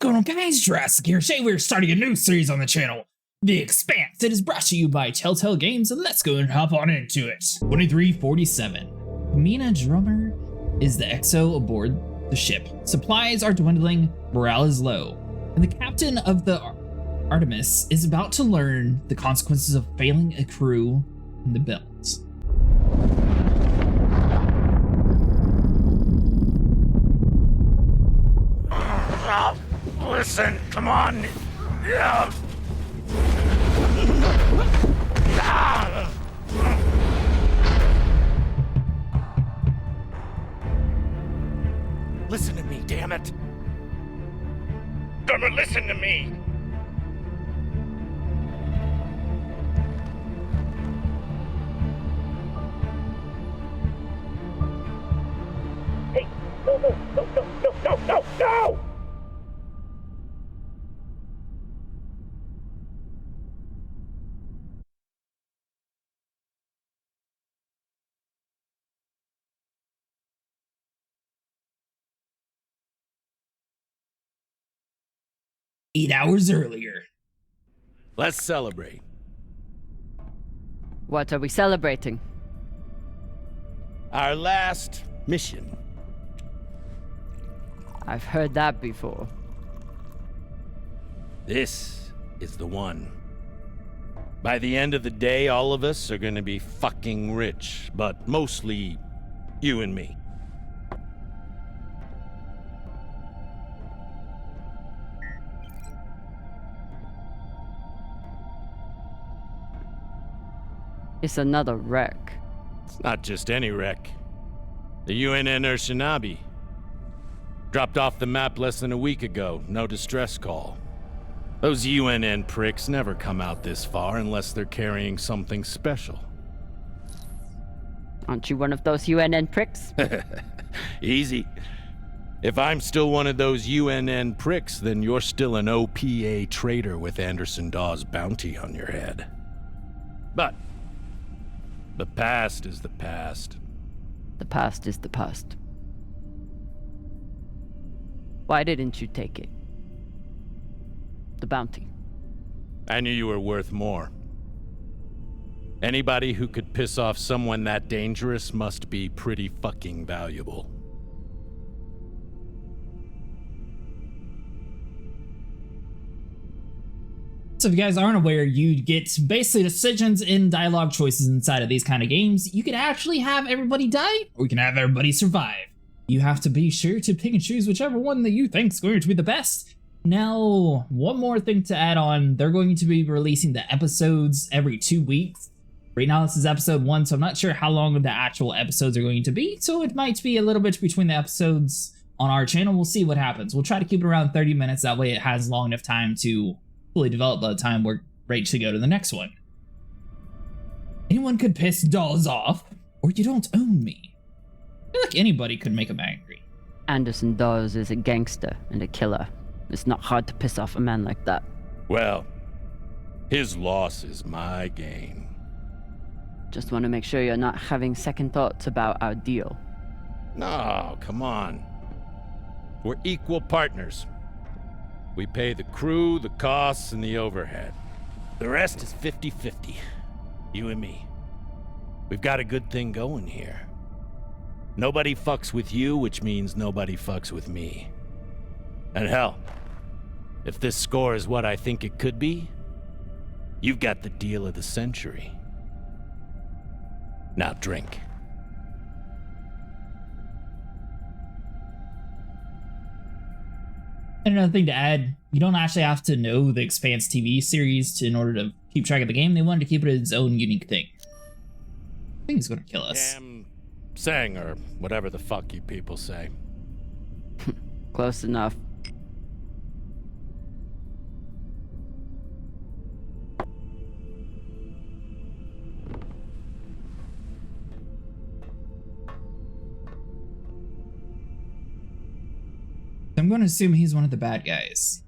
going on, guys? Jurassic here. Today we're starting a new series on the channel, The Expanse. It is brought to you by Telltale Games, and let's go and hop on into it. 2347. Mina Drummer is the XO aboard the ship. Supplies are dwindling, morale is low, and the captain of the Artemis is about to learn the consequences of failing a crew in the belt. Listen, come on. Listen to me, damn it. Drummer, listen to me. Hey, no! 8 hours earlier. Let's celebrate. What are we celebrating? Our last mission. I've heard that before. This is the one. By the end of the day, all of us are gonna be fucking rich, but mostly you and me. It's another wreck. It's not just any wreck. The UNN Urshinabi. Dropped off the map less than a week ago. No distress call. Those UNN pricks never come out this far unless they're carrying something special. Aren't you one of those UNN pricks? Easy. If I'm still one of those UNN pricks, then you're still an OPA traitor with Anderson Dawes' bounty on your head. But the past is the past. The past is the past. Why didn't you take it? The bounty. I knew you were worth more. Anybody who could piss off someone that dangerous must be pretty fucking valuable. So if you guys aren't aware, you get basically decisions in dialogue choices inside of these kind of games. You can actually have everybody die, or you can have everybody survive. You have to be sure to pick and choose whichever one that you think is going to be the best. Now, one more thing to add on, they're going to be releasing the episodes every 2 weeks. Right now this is episode 1, so I'm not sure how long the actual episodes are going to be, so it might be a little bit between the episodes on our channel. We'll see what happens. We'll try to keep it around 30 minutes, that way it has long enough time to fully developed by the time we're ready to go to the next one. Anyone could piss Dawes off, or you don't own me. I feel like anybody could make him angry. Anderson Dawes is a gangster and a killer. It's not hard to piss off a man like that. Well, his loss is my gain. Just want to make sure you're not having second thoughts about our deal. No, come on. We're equal partners. We pay the crew, the costs, and the overhead. The rest is 50-50. You and me. We've got a good thing going here. Nobody fucks with you, which means nobody fucks with me. And hell, if this score is what I think it could be, you've got the deal of the century. Now drink. And another thing to add, you don't actually have to know the Expanse TV series in order to keep track of the game. They wanted to keep it its own unique thing. I think he's going to kill us. Damn sang, or whatever the fuck you people say. Close enough. I'm going to assume he's one of the bad guys.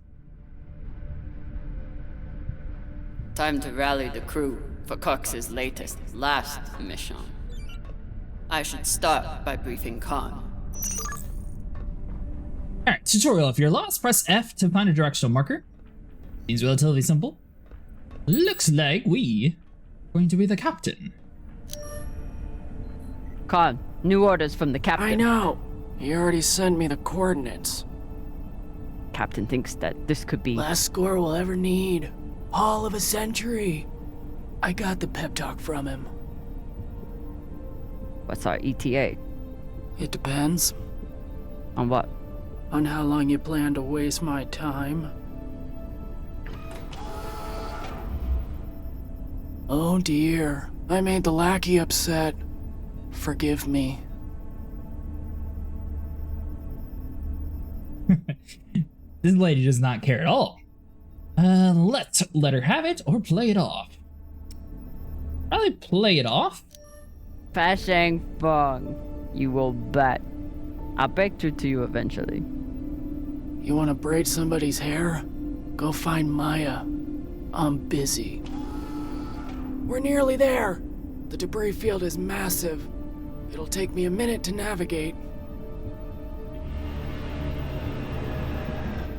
Time to rally the crew for Cox's last mission. I should start by briefing Khan. Alright, tutorial. If you're lost, press F to find a directional marker. Seems relatively simple. Looks like we are going to be the captain. Khan, new orders from the captain. I know. He already sent me the coordinates. Captain thinks that this could be... Last score we'll ever need. Haul of a century. I got the pep talk from him. What's our ETA? It depends On what? on how long you plan to waste my time. Oh dear, I made the lackey upset. Forgive me. This lady does not care at all. Let's let her have it or play it off. Probably play it off. Fashang Fong. You will bet. I'll break through to you eventually. You want to braid somebody's hair? Go find Maya. I'm busy. We're nearly there. The debris field is massive. It'll take me a minute to navigate.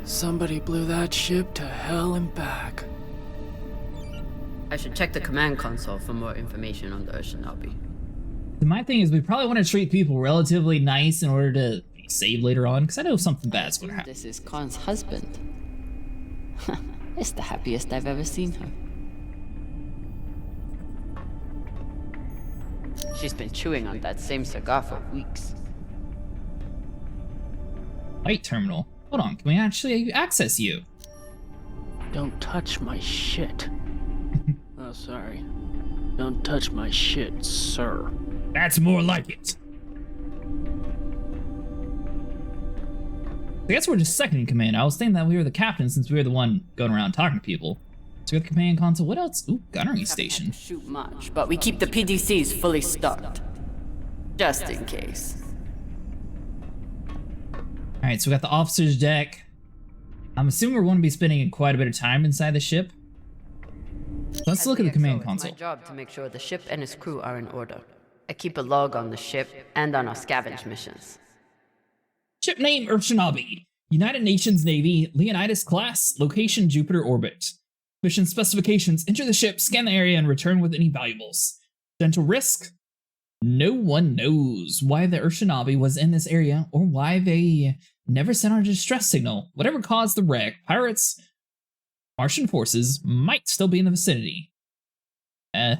Somebody blew that ship to hell and back. I should check the command console for more information on the Urshinabi. My thing is, we probably want to treat people relatively nice in order to be saved later on, because I know something bad's going to happen. This is Khan's husband. It's the happiest I've ever seen her. She's been chewing on that same cigar for weeks. Light terminal. Hold on, can we actually access you? Don't touch my shit. Oh, sorry. Don't touch my shit, sir. That's more like it. I guess we're just second in command. I was thinking that we were the captain since we were the one going around talking to people. So we got the command console. What else? Ooh, gunnery station. Haven't had to shoot much, but we keep the PDCs fully stocked. Just in case. Alright, so we got the officer's deck. I'm assuming we're going to be spending quite a bit of time inside the ship. Let's look at the command console. It's my job to make sure the ship and its crew are in order. I keep a log on the ship and on our scavenge missions. Ship name Urshinabi. United Nations Navy, Leonidas class, location Jupiter orbit. Mission specifications: enter the ship, scan the area, and return with any valuables. Potential risk? No one knows why the Urshinabi was in this area or why they never sent out a distress signal. Whatever caused the wreck, pirates, Martian forces might still be in the vicinity. The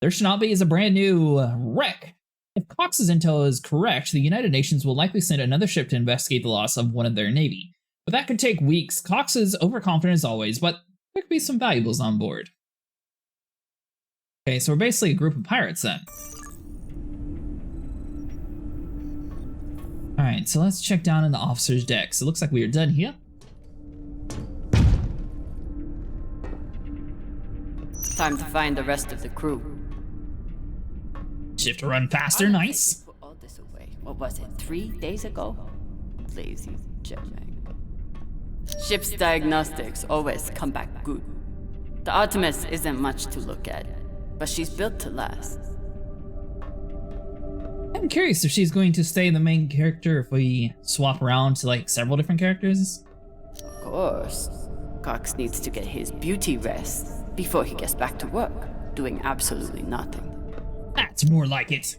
Urshinabi is a brand new wreck. If Cox's intel is correct, the United Nations will likely send another ship to investigate the loss of one of their navy. But that could take weeks. Cox is overconfident as always, but there could be some valuables on board. Okay, so we're basically a group of pirates then. Alright, so let's check down in the officer's deck. So it looks like we are done here. Time to find the rest of the crew. Shift to run faster, nice. Put all this away. What was it, 3 days ago? Lazy jetlag. Ship's diagnostics always come back good. The Artemis isn't much to look at, but she's built to last. I'm curious if she's going to stay the main character if we swap around to like several different characters. Of course. Cox needs to get his beauty rest before he gets back to work, doing absolutely nothing. That's more like it.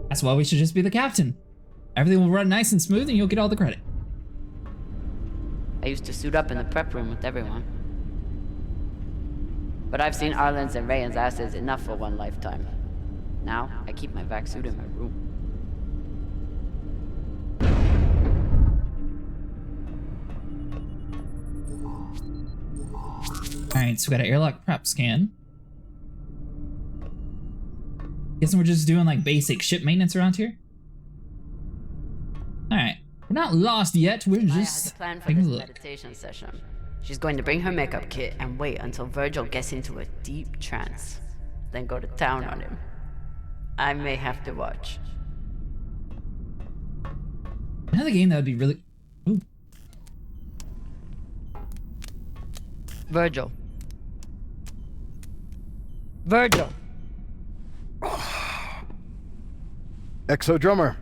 That's why we should just be the captain. Everything will run nice and smooth and you'll get all the credit. I used to suit up in the prep room with everyone. But I've seen Arlen's and Rayan's asses enough for one lifetime. Now, I keep my vac suit in my room. Alright, so we got an airlock prep scan. Guessing we're just doing like basic ship maintenance around here. Alright, we're not lost yet, we're Maya has a just plan for taking a this look. meditation session. She's going to bring her makeup kit and wait until Virgil gets into a deep trance, then go to town on him. I may have to watch. Another game that would be really... Ooh. Virgil. Virgil! Exo drummer.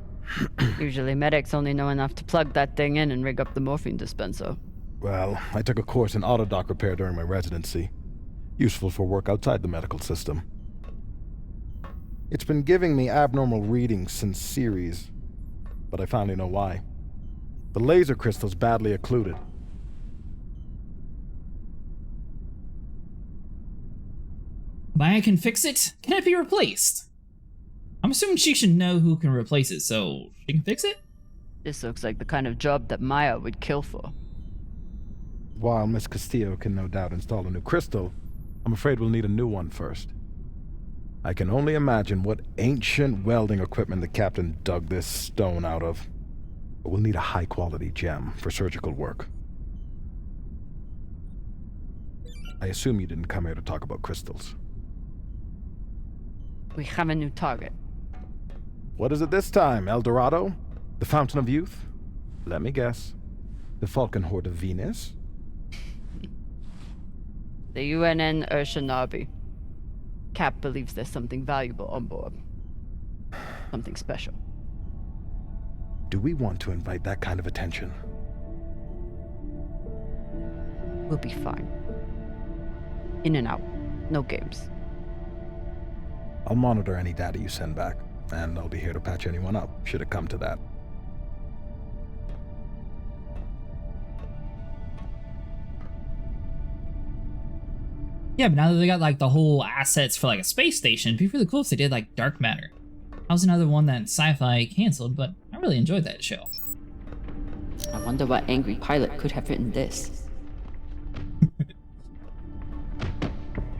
Usually medics only know enough to plug that thing in and rig up the morphine dispenser. Well, I took a course in autodoc repair during my residency. Useful for work outside the medical system. It's been giving me abnormal readings since Series, but I finally know why. The laser crystal's badly occluded. Maya can fix it? Can it be replaced? I'm assuming she should know who can replace it, so she can fix it? This looks like the kind of job that Maya would kill for. While Miss Castillo can no doubt install a new crystal, I'm afraid we'll need a new one first. I can only imagine what ancient welding equipment the captain dug this stone out of. But we'll need a high-quality gem for surgical work. I assume you didn't come here to talk about crystals. We have a new target. What is it this time, El Dorado? The Fountain of Youth? Let me guess. The Falcon Horde of Venus? The UNN Urshanabi. Cap believes there's something valuable on board. Something special. Do we want to invite that kind of attention? We'll be fine. In and out. No games. I'll monitor any data you send back, and I'll be here to patch anyone up, should it come to that. Yeah, but now that they got like the whole assets for like a space station, it'd be really cool if they did like dark matter. That was another one that Sci-Fi canceled, but I really enjoyed that show. I wonder what angry pilot could have written this.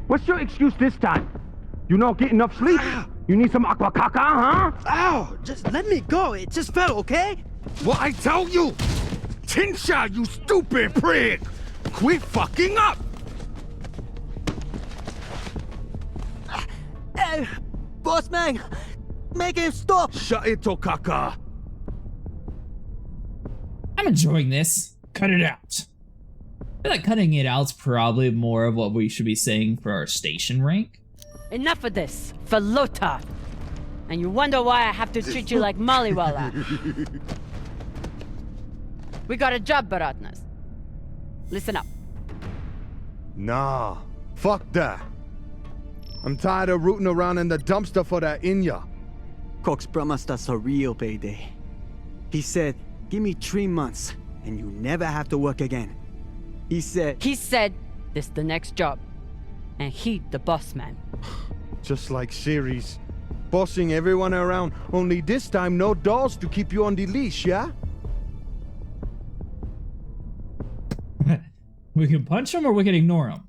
What's your excuse this time? You not get enough sleep? You need some aqua caca, huh? Ow! Just let me go. It just fell, okay? What I tell you? Tinsha, you stupid prig! Quit fucking up! Hey, boss man, make him stop. Shut it, Tokaka. I'm enjoying this. Cut it out. I feel like cutting it out's probably more of what we should be saying for our station rank. Enough of this, Falota! And you wonder why I have to treat you like Maliwala. We got a job, Baratnas. Listen up. Nah, fuck that. I'm tired of rooting around in the dumpster for that Inya. Cox promised us a real payday. He said, give me 3 months, and you never have to work again. He said, this the next job. And he the boss man. Just like Series. Bossing everyone around, only this time no dolls to keep you on the leash, yeah? We can punch him or we can ignore him.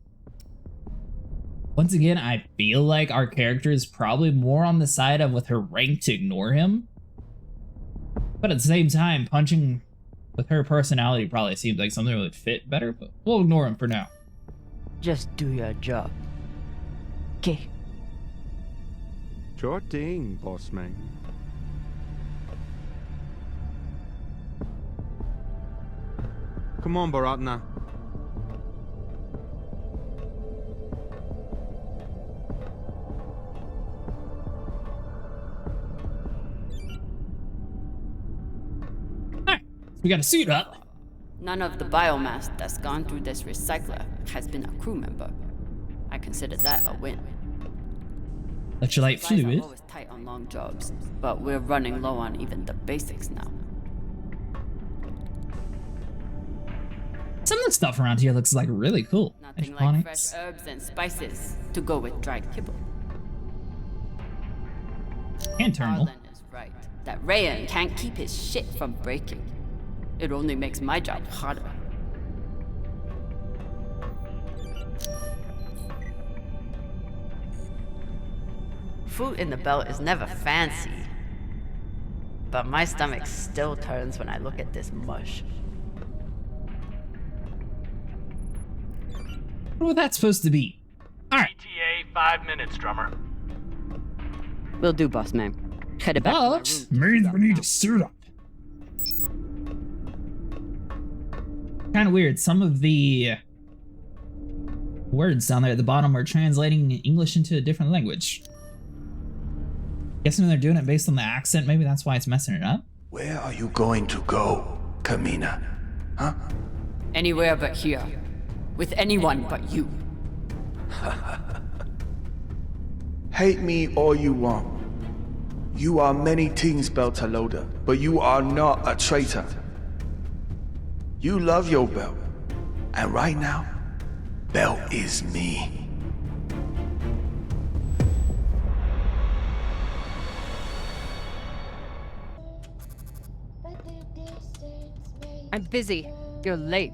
Once again, I feel like our character is probably more on the side of with her rank to ignore him. But at the same time, punching with her personality probably seems like something that would fit better, but we'll ignore him for now. Just do your job. Okay. Sure thing, boss man. Come on, Baratna. Alright, so we got a suit up. None of the biomass that's gone through this recycler has been a crew member. I consider that a win. Electrolyte Supplies are fluid. always tight on long jobs, but we're running low on even the basics now. Some of the stuff around here looks like really cool. Nothing like Hydroponics. fresh herbs and spices to go with dried kibble. And terminal. Arlen is right. That Rayan can't keep his shit from breaking. It only makes my job harder. Food in the belt is never fancy. But my stomach still turns when I look at this mush. What was that supposed to be? Alright. ETA 5 minutes, drummer. Will do, boss man. Headed back to my But room. means we need to suit up. Kind of weird. Some of the words down there at the bottom are translating English into a different language. Guessing they're doing it based on the accent. Maybe that's why it's messing it up. Where are you going to go, Kamina? Huh? Anywhere but here. With anyone but you. Hate me all you want. You are many things, Beltaloda, but you are not a traitor. You love your belt. And right now, belt is me. I'm busy. You're late.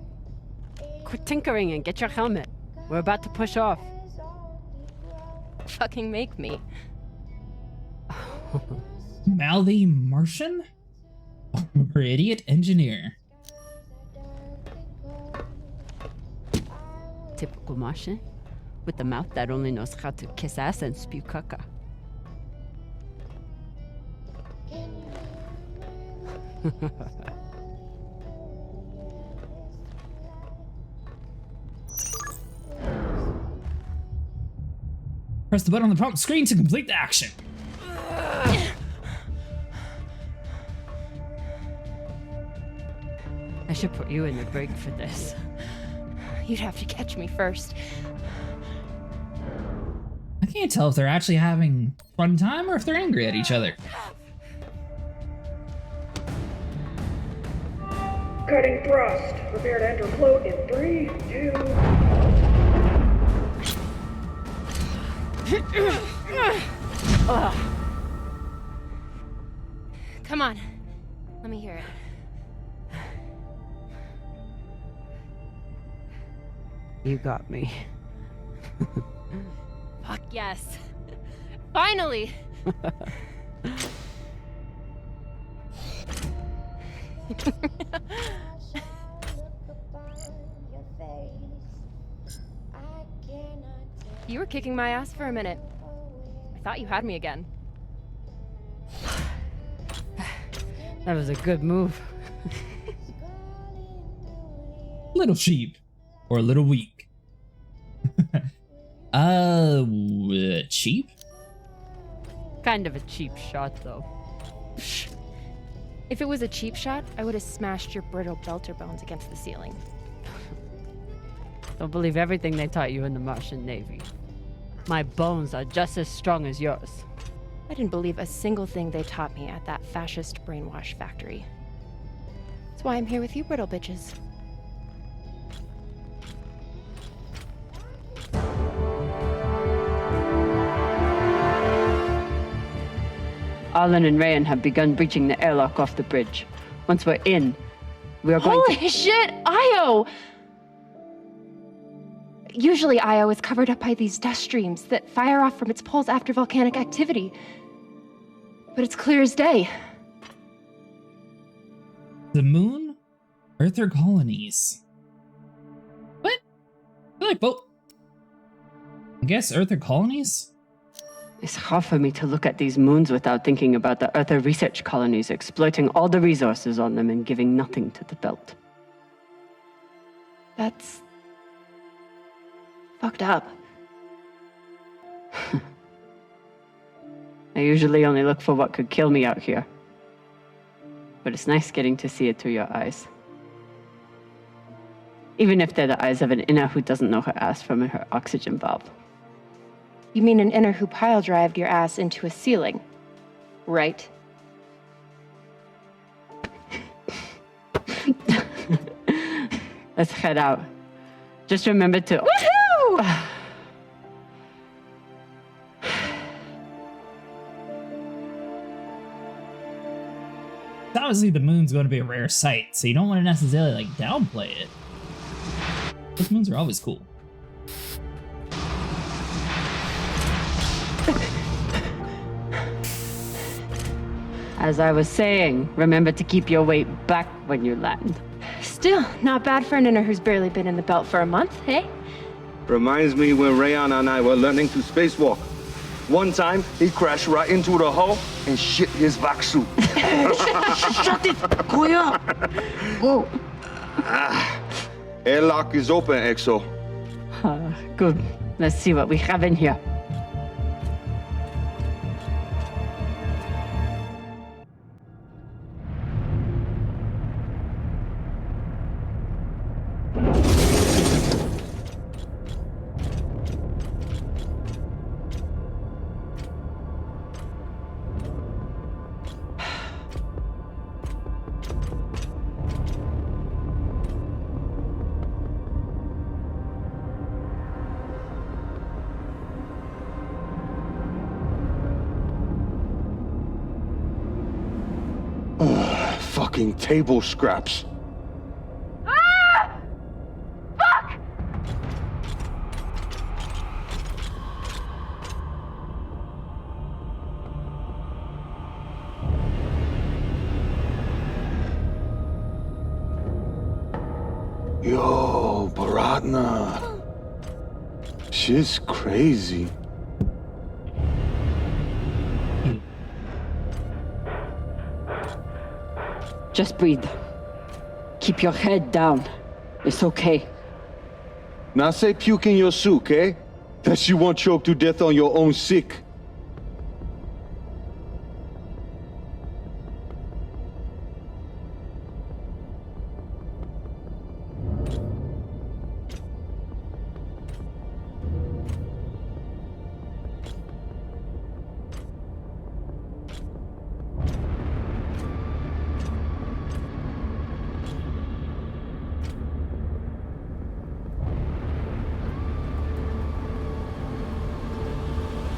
Quit tinkering and get your helmet. We're about to push off. Fucking make me. Mouthy Martian? Or idiot engineer? Typical Martian. With the mouth that only knows how to kiss ass and spew caca. Press the button on the prompt screen to complete the action. I should put you in the break for this. You'd have to catch me first. I can't tell if they're actually having fun time or if they're angry at each other. Cutting thrust. Prepare to enter float in 3, 2... Come on. Let me hear it. You got me. Fuck yes. Finally! You were kicking my ass for a minute. I thought you had me again. That was a good move. Little cheap. Or a little weak. Cheap? Kind of a cheap shot, though. If it was a cheap shot, I would have smashed your brittle belter bones against the ceiling. Don't believe everything they taught you in the Martian Navy. My bones are just as strong as yours. I didn't believe a single thing they taught me at that fascist brainwash factory. That's why I'm here with you, brittle bitches. Arlen and Rayan have begun breaching the airlock off the bridge. Once we're in, we are going Holy shit, Io! Usually Io is covered up by these dust streams that fire off from its poles after volcanic activity. But it's clear as day. The moon? Earther colonies. What? I feel like both. I guess Earther colonies? It's hard for me to look at these moons without thinking about the Earther research colonies exploiting all the resources on them and giving nothing to the belt. That's fucked up. I usually only look for what could kill me out here. But it's nice getting to see it through your eyes. Even if they're the eyes of an inner who doesn't know her ass from her oxygen valve. You mean an inner who pile-drived your ass into a ceiling, right? Let's head out. Just remember to... Woohoo! Obviously the moon's going to be a rare sight, so you don't want to necessarily like downplay it. Those moons are always cool. As I was saying, remember to keep your weight back when you land. Still, not bad for an inner who's barely been in the belt for a month, hey? Reminds me when Rayan and I were learning to spacewalk. One time, he crashed right into the hull and shit his vac suit. Shut it! Kuya! Whoa. Airlock is open, Exo. Good. Let's see what we have in here. Fucking table scraps. Ah! Fuck! Yo, Baratna. Shit's crazy. Just breathe. Keep your head down. It's okay. Now say puke in your soup, eh? That you won't choke to death on your own sick.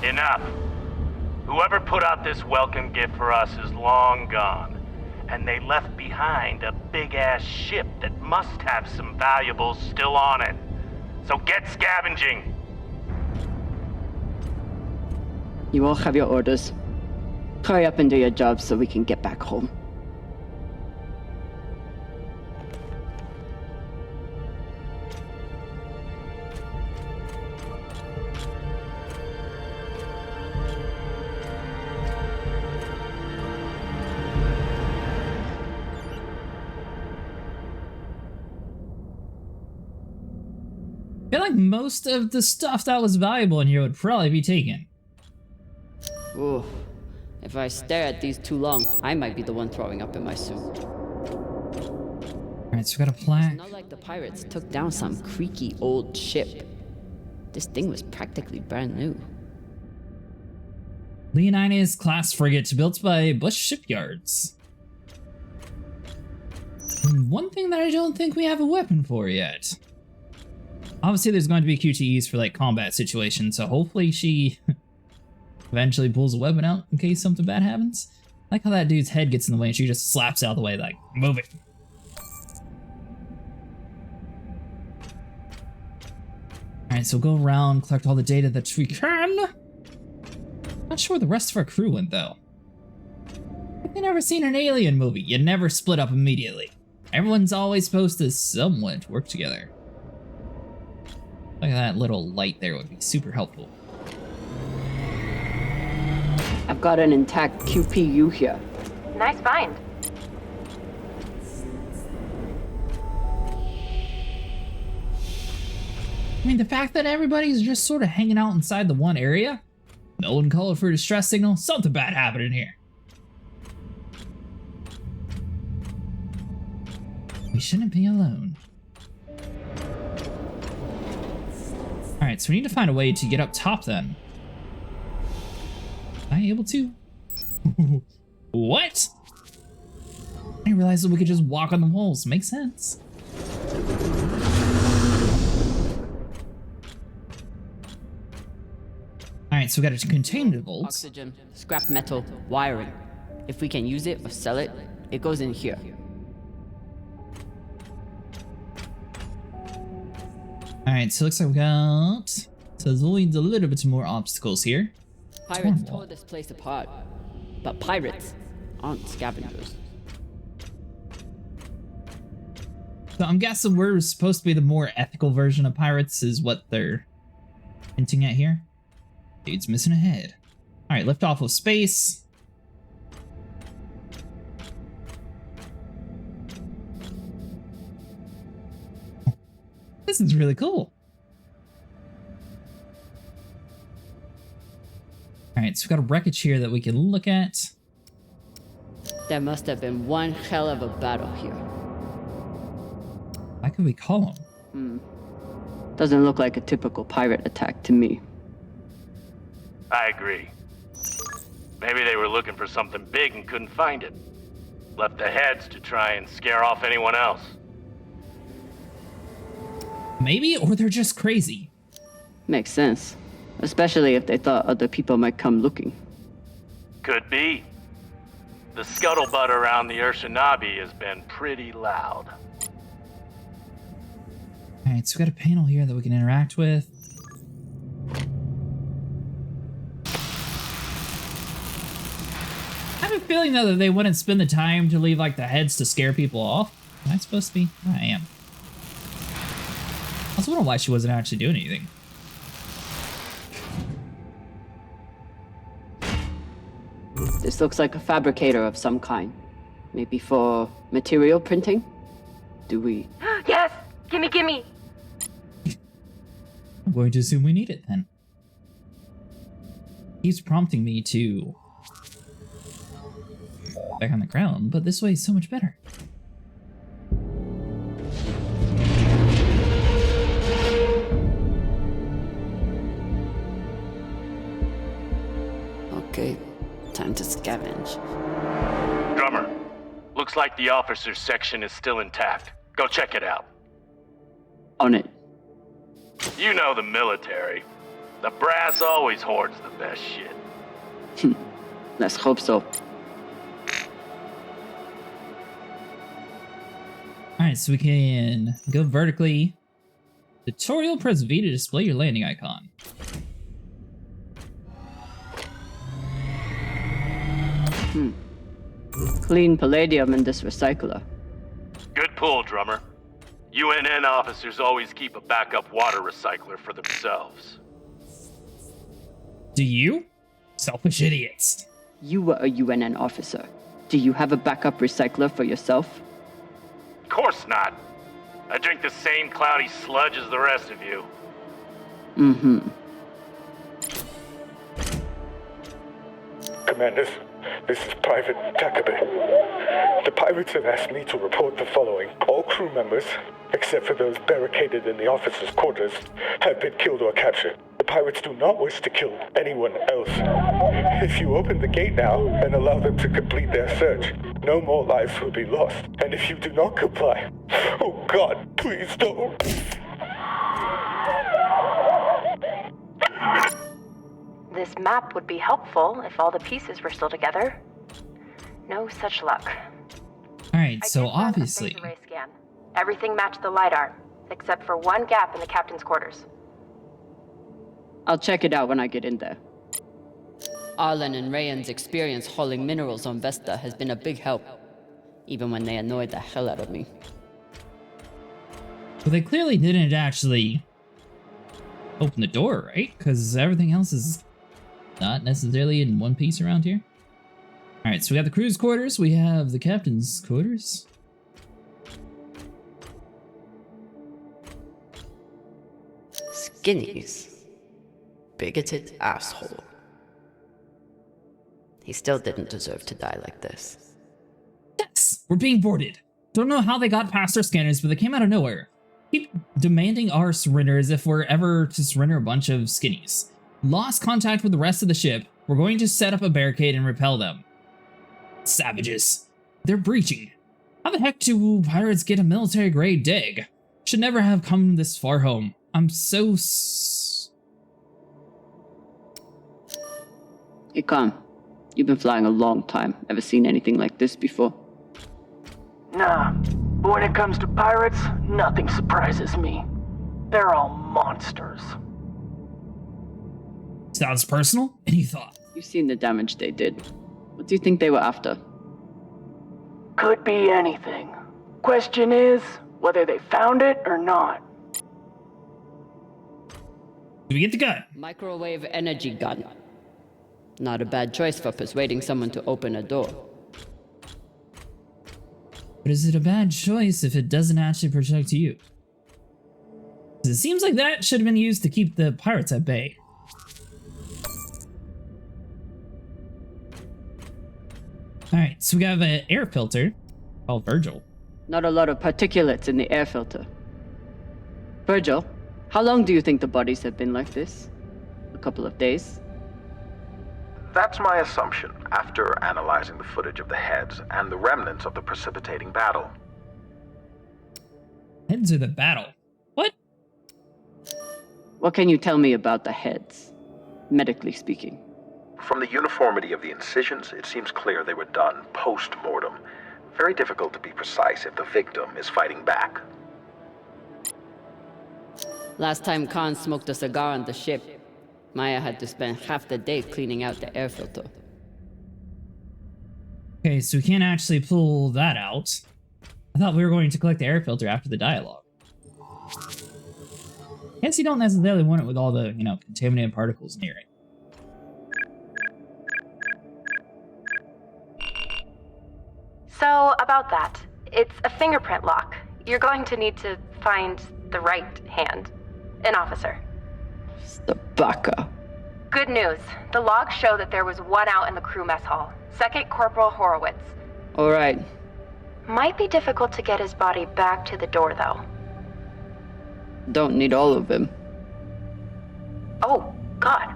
Enough. Whoever put out this welcome gift for us is long gone. And they left behind a big-ass ship that must have some valuables still on it. So get scavenging. You all have your orders. Hurry up and do your jobs so we can get back home. I feel like most of the stuff that was valuable in here would probably be taken. Ooh. If I stare at these too long, I might be the one throwing up in my soup. Alright, so we got a plaque. It's not like the pirates took down some creaky old ship. This thing was practically brand new. Leonidas class frigate built by Bush Shipyards. And one thing that I don't think we have a weapon for yet. Obviously, there's going to be QTEs for like combat situations, so hopefully she eventually pulls a weapon out in case something bad happens. I like how that dude's head gets in the way and she just slaps it out of the way, like, move it. Alright, so go around, collect all the data that we can. Not sure where the rest of our crew went, though. I've never seen an alien movie. You never split up immediately. Everyone's always supposed to somewhat work together. Look at that little light there, would be super helpful. I've got an intact QPU here. Nice find. I mean, the fact that everybody's just sort of hanging out inside the one area, no one called for a distress signal, something bad happened in here. We shouldn't be alone. Alright, so we need to find a way to get up top then. Am I able to? What? I didn't realize that we could just walk on the walls. Makes sense. Alright, so we got a containment vault. Oxygen, scrap metal, wiring. If we can use it or sell it, it goes in here. Alright, so it looks like we got to avoid a little bit more obstacles here. Pirates tore this place apart, but pirates aren't scavengers. So I'm guessing we're supposed to be the more ethical version of pirates is what they're hinting at here. Dude's missing a head. Alright, lift off of space. This is really cool. Alright, so we've got a wreckage here that we can look at. There must have been one hell of a battle here. Why could we call him? Doesn't look like a typical pirate attack to me. I agree. Maybe they were looking for something big and couldn't find it. Left the heads to try and scare off anyone else. Maybe, or they're just crazy. Makes sense. Especially if they thought other people might come looking. Could be. The scuttlebutt around the Urshanabi has been pretty loud. Alright, so we got a panel here that we can interact with. I have a feeling though that they wouldn't spend the time to leave like the heads to scare people off. Am I supposed to be? I am. I was wondering why she wasn't actually doing anything. This looks like a fabricator of some kind. Maybe for material printing? Do we? Yes! Gimme! I'm going to assume we need it then. He's prompting me to back on the ground, but this way is so much better. Okay, time to scavenge. Drummer, looks like the officers section is still intact. Go check it out. On it. You know the military. The brass always hoards the best shit. Let's hope so. Alright, so we can go vertically. Tutorial, press V to display your landing icon. Clean palladium in this recycler. Good pull, Drummer. UNN officers always keep a backup water recycler for themselves. Do you? Selfish idiots. You were a UNN officer. Do you have a backup recycler for yourself? Of course not. I drink the same cloudy sludge as the rest of you. Mm-hmm. Commanders, this is Private Takabe. The pirates have asked me to report the following. All crew members, except for those barricaded in the officers' quarters, have been killed or captured. The pirates do not wish to kill anyone else. If you open the gate now and allow them to complete their search, no more lives will be lost. And if you do not comply, oh God, please don't. This map would be helpful if all the pieces were still together. No such luck. Alright, so obviously... Array scan. Everything matched the LiDAR, except for one gap in the captain's quarters. I'll check it out when I get in there. Arlen and Rayan's experience hauling minerals on Vesta has been a big help, even when they annoyed the hell out of me. But they clearly didn't actually open the door, right? Because everything else is not necessarily in one piece around here. Alright, so we got the crew's quarters, we have the captain's quarters. Skinnies. Bigoted asshole. He still didn't deserve to die like this. Yes, we're being boarded. Don't know how they got past our scanners, but they came out of nowhere. Keep demanding our surrender as if we're ever to surrender a bunch of skinnies. Lost contact with the rest of the ship. We're going to set up a barricade and repel them. Savages. They're breaching. How the heck do pirates get a military-grade dig? Should never have come this far home. I'm so... Hey, Khan. You've been flying a long time. Ever seen anything like this before? Nah, but when it comes to pirates, nothing surprises me. They're all monsters. Sounds personal? Any thought? You've seen the damage they did. What do you think they were after? Could be anything. Question is, whether they found it or not. Do we get the gun? Microwave energy gun. Not a bad choice for persuading someone to open a door. But is it a bad choice if it doesn't actually protect you? 'Cause it seems like that should have been used to keep the pirates at bay. Alright, so we have an air filter called Virgil. Not a lot of particulates in the air filter. Virgil, how long do you think the bodies have been like this? A couple of days? That's my assumption after analyzing the footage of the heads and the remnants of the precipitating battle. Heads of the battle? What? What can you tell me about the heads, medically speaking? From the uniformity of the incisions, it seems clear they were done post-mortem. Very difficult to be precise if the victim is fighting back. Last time Khan smoked a cigar on the ship, Maya had to spend half the day cleaning out the air filter. Okay, so we can't actually pull that out. I thought we were going to collect the air filter after the dialogue. Guess you don't necessarily want it with all the, contaminated particles near it. So, about that. It's a fingerprint lock. You're going to need to find the right hand. An officer. The baka. Good news. The logs show that there was one out in the crew mess hall. Second Corporal Horowitz. All right. Might be difficult to get his body back to the door, though. Don't need all of him. Oh, God.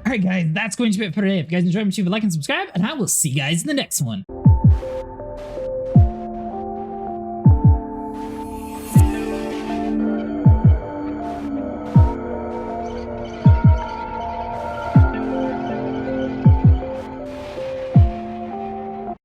Alright guys, that's going to be it for today. If you guys enjoyed, make sure you like and subscribe, and I will see you guys in the next one.